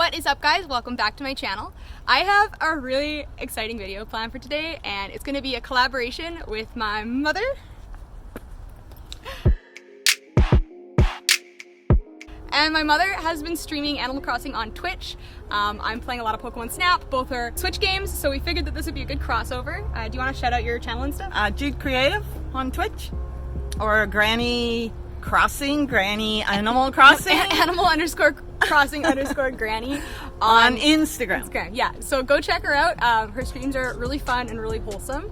What is up, guys? Welcome back to my channel. I have a really exciting video planned for today, and it's going to be a collaboration with my mother. And my mother has been streaming Animal Crossing on Twitch. I'm playing a lot of Pokemon Snap. Both are Switch games, so we figured that this would be a good crossover. Do you want to shout out your channel and stuff? Jude Creative on Twitch, or Granny Crossing, Granny Animal Crossing. Animal_crossing_granny on Instagram. Yeah, so go check her out. Her streams are really fun and really wholesome.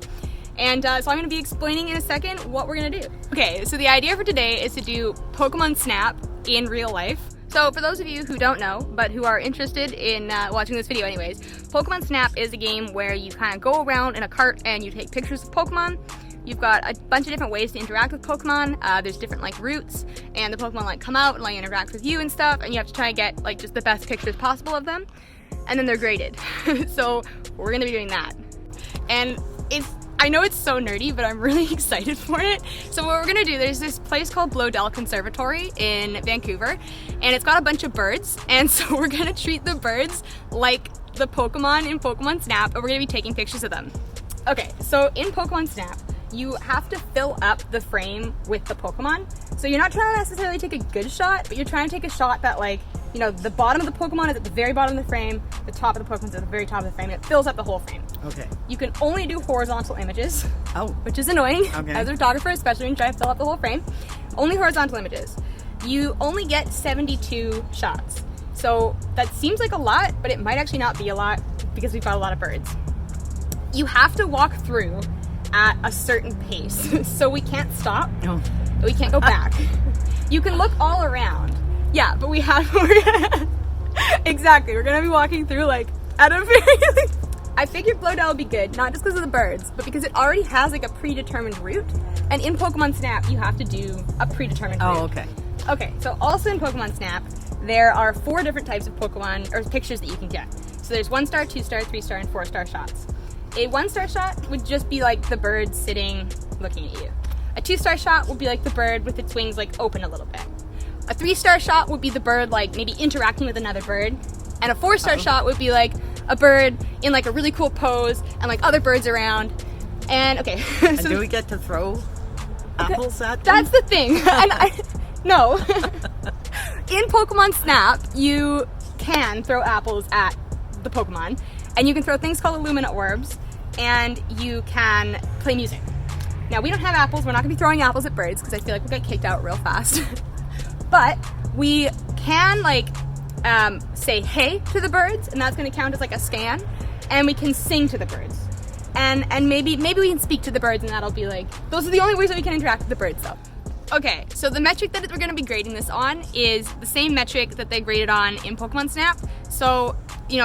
And so I'm going to be explaining in a second what we're going to do. Okay, so the idea for today is to do Pokemon Snap in real life. So for those of you who don't know, but who are interested in watching this video anyways, Pokemon Snap is a game where you kind of go around in a cart and you take pictures of Pokemon. You've got a bunch of different ways to interact with Pokemon. There's different routes, and the Pokemon come out and interact with you and stuff, and you have to try and get just the best pictures possible of them, and then they're graded. So we're gonna be doing that. And I know it's so nerdy, but I'm really excited for it. So what we're gonna do, there's this place called Bloedel Conservatory in Vancouver, and it's got a bunch of birds, and so we're gonna treat the birds like the Pokemon in Pokemon Snap, and we're gonna be taking pictures of them. Okay, so in Pokemon Snap, you have to fill up the frame with the Pokemon. So you're not trying to necessarily take a good shot, but you're trying to take a shot that the bottom of the Pokemon is at the very bottom of the frame, the top of the Pokemon is at the very top of the frame, and it fills up the whole frame. Okay. You can only do horizontal images. Oh. Which is annoying, okay, as a photographer, especially when you try to fill up the whole frame. Only horizontal images. You only get 72 shots. So that seems like a lot, but it might actually not be a lot because we've got a lot of birds. You have to walk through at a certain pace, so we can't stop. Oh. We can't go back. You can look all around. Yeah, but exactly, we're gonna be walking through at a very I figured Bloedel would be good, not just because of the birds, but because it already has a predetermined route, and in Pokemon Snap you have to do a predetermined route. Oh, okay. Okay, so also in Pokemon Snap, there are 4 different types of Pokemon, or pictures that you can get. So there's 1-star, 2-star, 3-star, and 4-star shots. A 1-star shot would just be the bird sitting, looking at you. A 2-star shot would be the bird with its wings open a little bit. A 3-star shot would be the bird maybe interacting with another bird. And a 4-star shot would be a bird in a really cool pose and other birds around. And okay. And do we get to throw apples at them? That's the thing. No. In Pokemon Snap, you can throw apples at the Pokemon. And you can throw things called Illumina orbs, and you can play music. Now, we don't have apples. We're not going to be throwing apples at birds because I feel we'll get kicked out real fast. But we can say hey to the birds, and that's going to count as a scan. And we can sing to the birds, and maybe we can speak to the birds, and that'll be those are the only ways that we can interact with the birds, though. Okay, so the metric that we're going to be grading this on is the same metric that they graded on in Pokemon Snap. So,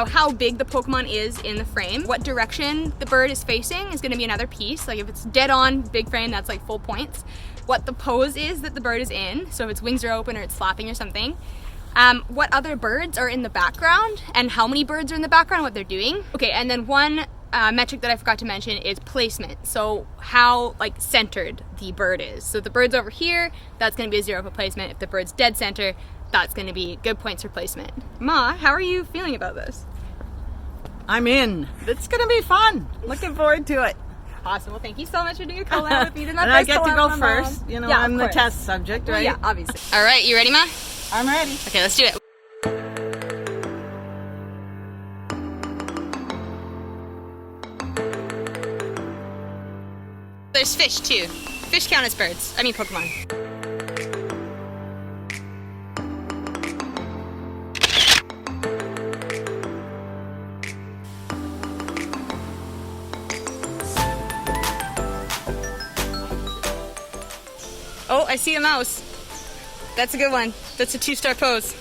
how big the Pokemon is in the frame, what direction the bird is facing is going to be another piece. If it's dead on, big frame, that's full points. What the pose is that the bird is in, so if its wings are open or it's flapping or something. What other birds are in the background, and how many birds are in the background, what they're doing. Okay, and then one metric that I forgot to mention is placement. So how centered the bird is. So if the bird's over here, that's going to be a 0 for placement. If the bird's dead center, that's going to be good points for placement. Ma, how are you feeling about this? I'm in. It's going to be fun. Looking forward to it. Awesome. Well, thank you so much for doing a collab with me. And I get to go first. Yeah, I'm the test subject, right? Well, yeah, obviously. All right, you ready, Ma? I'm ready. Okay, let's do it. There's fish too. Fish count as birds. I mean Pokemon. Oh, I see a mouse. That's a good one. That's a 2-star pose.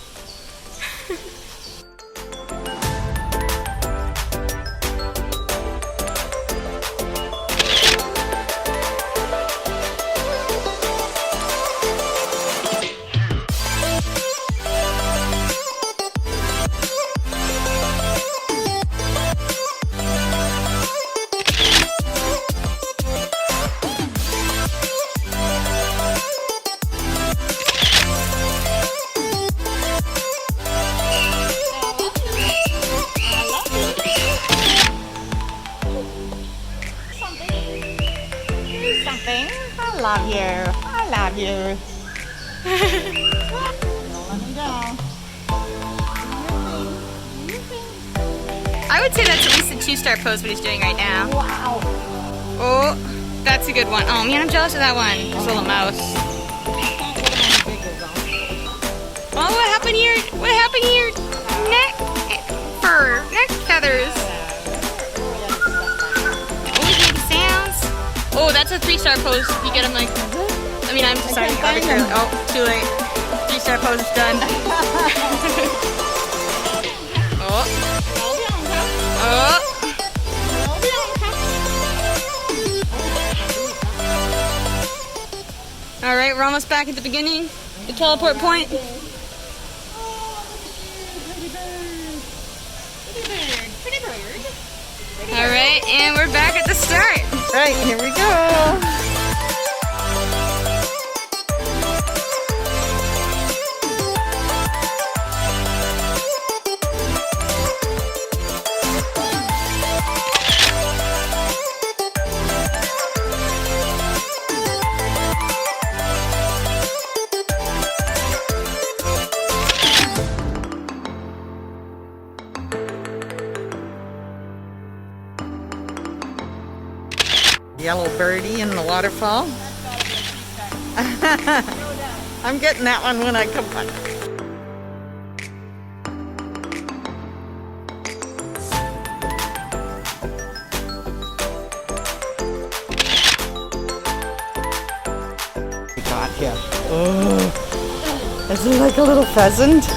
love you. I love you. Don't let me down. I would say that's at least a 2-star pose what he's doing right now. Wow. Oh, that's a good one. Oh man, I'm jealous of that one. This little mouse. Oh, what happened here? What happened here? Neck fur, neck feathers. Oh, he's making sounds. Oh, that's a 3-star pose. You get him like, I mean, I'm deciding arbitrarily. Oh, too late. 3-star pose is done. Oh. Oh. All right, we're almost back at the beginning, the teleport point. All right, and we're back at the start. Right, here we go. Yellow birdie in the waterfall. I'm getting that one when I come back. We got here. Oh, is it like a little pheasant?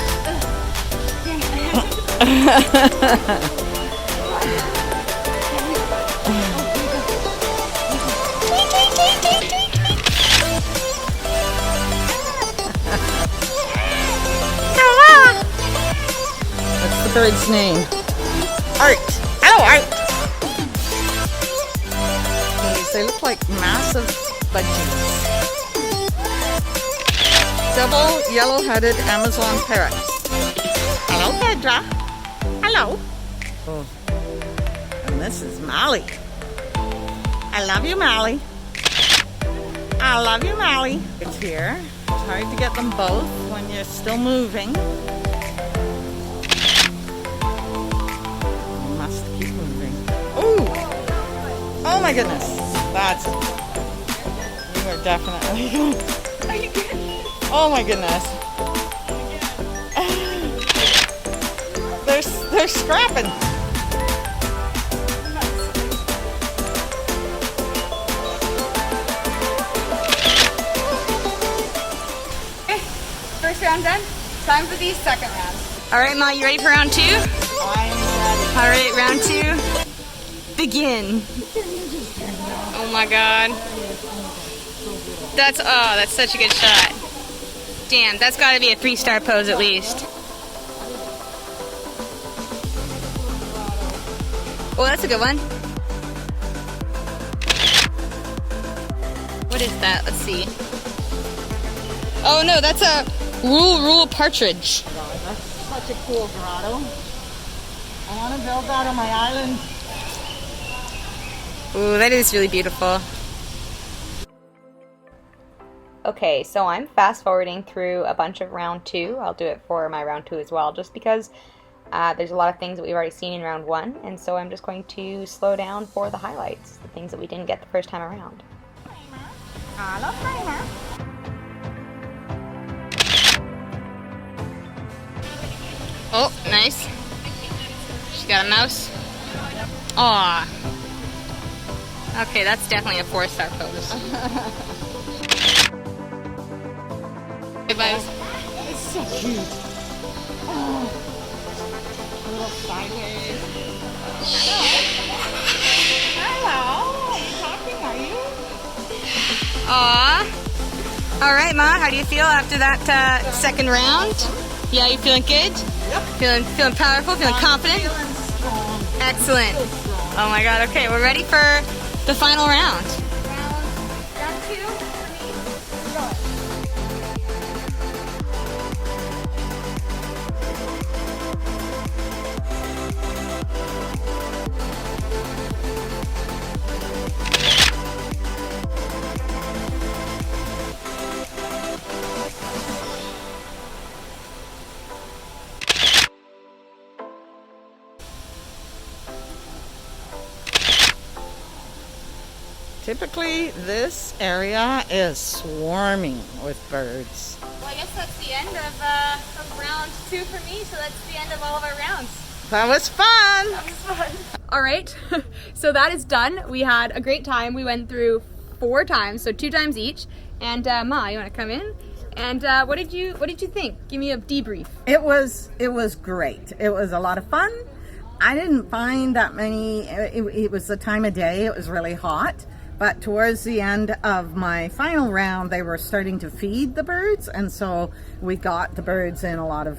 What's the bird's name? Art. Hello, Art. They look like massive budgies. Double yellow-headed Amazon parrot. Hello, Pedra. Hello. Oh. And this is Molly. I love you, Molly. I love you, Molly. It's here. It's hard to get them both when you're still moving. You must keep moving. Ooh! Oh my goodness. That's... You are definitely... Oh my goodness. They're scrapping. First round done. Time for the second round. All right, Ma, you ready for round 2? I'm ready. All right, round 2. Begin. Oh my God. That's such a good shot. Damn, that's got to be a 3-star pose at least. Oh, that's a good one. What is that? Let's see. Oh no, that's a Roul-Roul Partridge. That's such a cool grotto. I want to build that on my island. Ooh, that is really beautiful. Okay, so I'm fast forwarding through a bunch of round 2. I'll do it for my round 2 as well, just because there's a lot of things that we've already seen in round 1, and so I'm just going to slow down for the highlights, the things that we didn't get the first time around. Hello, Kramer. Oh, nice. She got a mouse. Aw. Okay, that's definitely a 4-star pose. Hey, buddies. It's so cute. Oh. A little sideways. Hello. Are you talking? Are you? Aw. All right, Ma, how do you feel after that second round? Yeah, you feeling good? Yep. Feeling powerful, feeling confident? Feeling strong. Excellent. Oh my God, okay, we're ready for the final round. Round 2 for me. Go. Typically, this area is swarming with birds. Well, I guess that's the end of round 2 for me, so that's the end of all of our rounds. That was fun! That was fun. All right, so that is done. We had a great time. We went through 4 times, so 2 times each. And Ma, you want to come in? And what did you think? Give me a debrief. It was great. It was a lot of fun. I didn't find that many. It was the time of day. It was really hot. But towards the end of my final round, they were starting to feed the birds, and so we got the birds in a lot of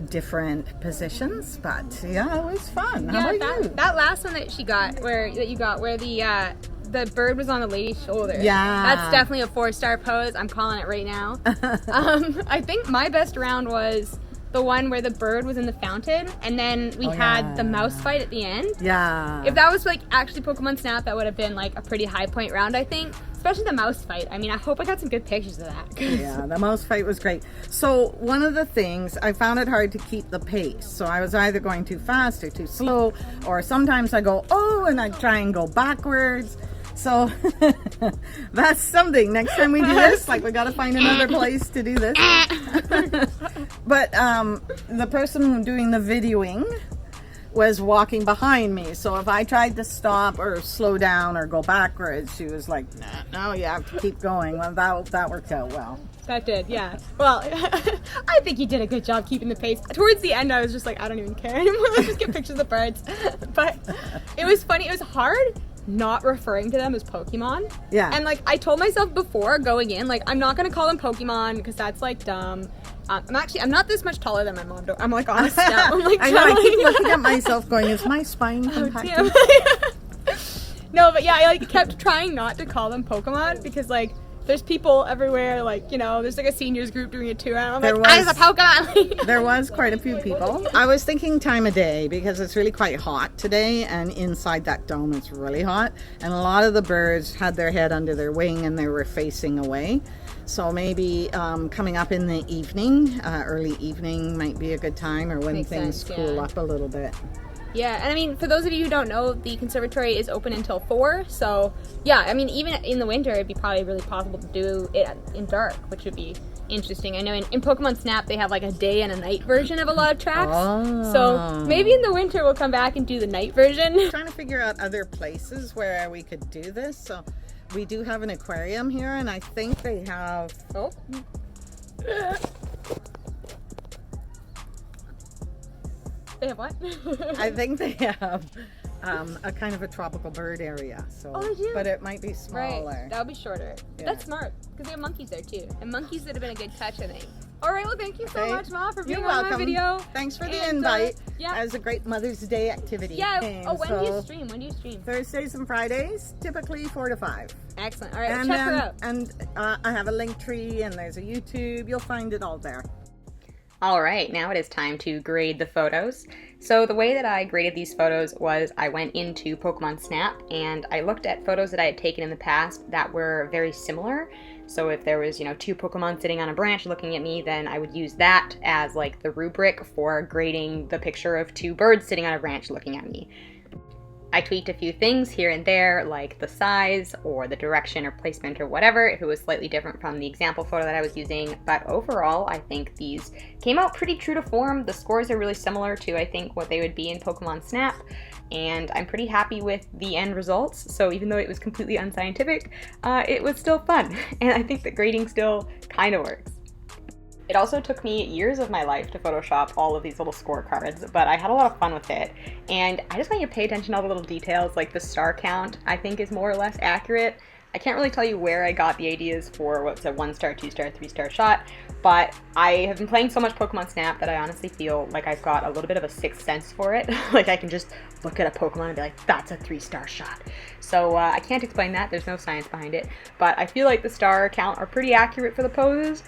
different positions. But yeah, it was fun. How about you? That last one that you got, where the bird was on the lady's shoulder. Yeah, that's definitely a 4-star pose. I'm calling it right now. I think my best round was the one where the bird was in the fountain, and then we had the mouse fight at the end. Yeah. If that was like actually Pokemon Snap, that would have been like a pretty high point round, I think. Especially the mouse fight. I mean, I hope I got some good pictures of that. Yeah, the mouse fight was great. So one of the things, I found it hard to keep the pace. So I was either going too fast or too slow, or sometimes I go, oh, and I try and go backwards. So that's something. Next time we do this, like, we got to find another place to do this. But the person doing the videoing was walking behind me. So if I tried to stop or slow down or go backwards, she was like, no, you have to keep going. Well, that worked out well. That did, yeah. Well, I think you did a good job keeping the pace. Towards the end, I was just like, I don't even care anymore. Let's just get pictures of the birds. But it was funny. It was hard not referring to them as Pokemon. Yeah. And like, I told myself before going in, like, I'm not going to call them Pokemon because that's like dumb. I'm not this much taller than my mom. I'm like on a step. I'm like, I know, I keep looking at myself going, is my spine compacted? No, but yeah, I like kept trying not to call them Pokemon because like there's people everywhere, like, you know, there's like a seniors group doing it too, and I'm like, I was a Pokemon. There was quite a few people. I was thinking time of day because it's really quite hot today, and inside that dome it's really hot, and a lot of the birds had their head under their wing and they were facing away. So maybe coming up in the evening, early evening might be a good time, or when Makes things sense, cool yeah. up a little bit. Yeah, and I mean, for those of you who don't know, the conservatory is open until 4, so yeah, I mean, even in the winter, it'd be probably really possible to do it in dark, which would be interesting. I know in Pokemon Snap, they have like a day and a night version of a lot of tracks, so maybe in the winter we'll come back and do the night version. Trying to figure out other places where we could do this, so we do have an aquarium here, and I think they have... Oh. They have what? I think they have a kind of a tropical bird area. So, oh, they do? But it might be smaller. Right, that would be shorter. Yeah. That's smart, because they have monkeys there too. And monkeys would have been a good touch, I think. All right, well, thank you so much, Ma, for being You're on welcome. my video. Thanks for the And, invite. yeah. That was a great Mother's Day activity. Yeah, And when do you stream? When do you stream? Thursdays and Fridays, typically 4 to 5. Excellent. All right, And, check her out. And I have a link tree, and there's a YouTube. You'll find it all there. All right, now it is time to grade the photos. So the way that I graded these photos was I went into Pokemon Snap and I looked at photos that I had taken in the past that were very similar. So if there was, 2 Pokemon sitting on a branch looking at me, then I would use that as like the rubric for grading the picture of 2 birds sitting on a branch looking at me. I tweaked a few things here and there, like the size or the direction or placement or whatever, if it was slightly different from the example photo that I was using. But overall, I think these came out pretty true to form. The scores are really similar to, I think, what they would be in Pokemon Snap. And I'm pretty happy with the end results. So even though it was completely unscientific, it was still fun. And I think that grading still kind of works. It also took me years of my life to Photoshop all of these little scorecards, but I had a lot of fun with it. And I just want you to pay attention to all the little details, like the star count, I think is more or less accurate. I can't really tell you where I got the ideas for what's a 1-star, 2-star, 3-star shot, but I have been playing so much Pokemon Snap that I honestly feel like I've got a little bit of a sixth sense for it. Like I can just look at a Pokemon and be like, that's a 3-star shot. So I can't explain that, there's no science behind it, but I feel like the star count are pretty accurate for the poses.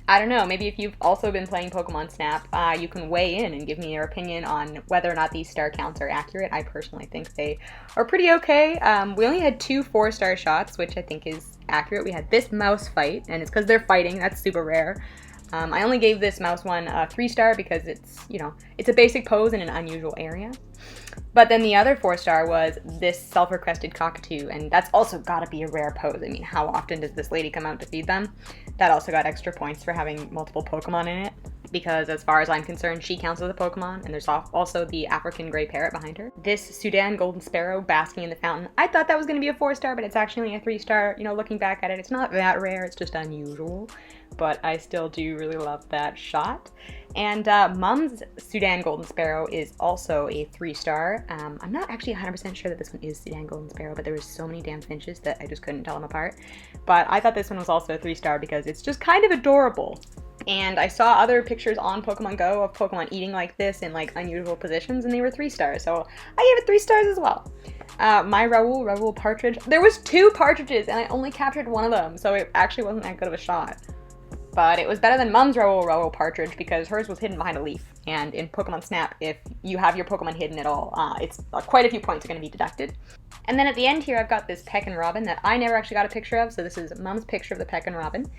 I don't know, maybe if you've also been playing Pokemon Snap, you can weigh in and give me your opinion on whether or not these star counts are accurate. I personally think they are pretty okay. We only had 2 4-star shots, which I think is accurate. We had this mouse fight, and it's because they're fighting. That's super rare. I only gave this mouse one a 3-star because it's, it's a basic pose in an unusual area. But then the other 4-star was this self-requested cockatoo, and that's also gotta be a rare pose. I mean, how often does this lady come out to feed them? That also got extra points for having multiple Pokemon in it, because as far as I'm concerned, she counts as a Pokemon, and there's also the African gray parrot behind her. This Sudan golden sparrow basking in the fountain, I thought that was gonna be a 4-star, but it's actually only a 3-star. You know, looking back at it, it's not that rare, it's just unusual, but I still do really love that shot. And Mum's Sudan golden sparrow is also a 3-star. I'm not actually 100% sure that this one is Sudan golden sparrow, but there were so many damn finches that I just couldn't tell them apart. But I thought this one was also a 3-star because it's just kind of adorable. And I saw other pictures on Pokemon Go of Pokemon eating like this in like unusual positions, and they were 3-stars, so I gave it 3 stars as well. My Roul-Roul Partridge, there was 2 partridges and I only captured one of them, so it actually wasn't that good of a shot. But it was better than Mum's Roul-Roul Partridge because hers was hidden behind a leaf. And in Pokemon Snap, if you have your Pokemon hidden at all, it's quite a few points are going to be deducted. And then at the end here, I've got this Pekin Robin that I never actually got a picture of. So this is Mum's picture of the Pekin Robin.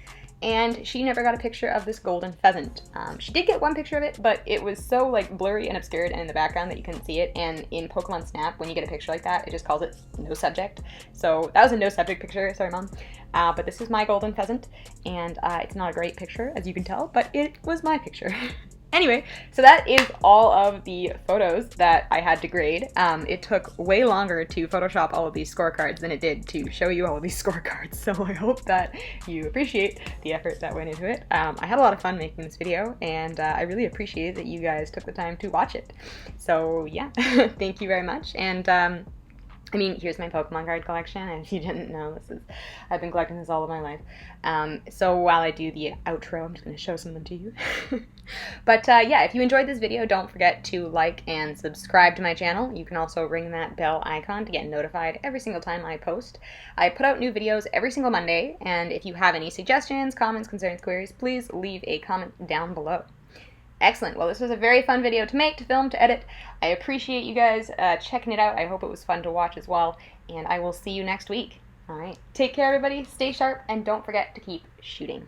And she never got a picture of this golden pheasant. She did get one picture of it, but it was so like blurry and obscured and in the background that you couldn't see it. And in Pokemon Snap, when you get a picture like that, it just calls it no subject. So that was a no subject picture, sorry Mom. But this is my golden pheasant, and it's not a great picture, as you can tell, but it was my picture. Anyway, so that is all of the photos that I had to grade. It took way longer to Photoshop all of these scorecards than it did to show you all of these scorecards, so I hope that you appreciate the effort that went into it. I had a lot of fun making this video, and I really appreciate that you guys took the time to watch it. So yeah, thank you very much, and I mean, here's my Pokemon card collection, and if you didn't know, I've been collecting this all of my life. So while I do the outro, I'm just going to show some of them to you. But yeah, if you enjoyed this video, don't forget to like and subscribe to my channel. You can also ring that bell icon to get notified every single time I post. I put out new videos every single Monday, and if you have any suggestions, comments, concerns, queries, please leave a comment down below. Excellent. Well, this was a very fun video to make, to film, to edit. I appreciate you guys checking it out. I hope it was fun to watch as well, and I will see you next week. All right. Take care, everybody. Stay sharp, and don't forget to keep shooting.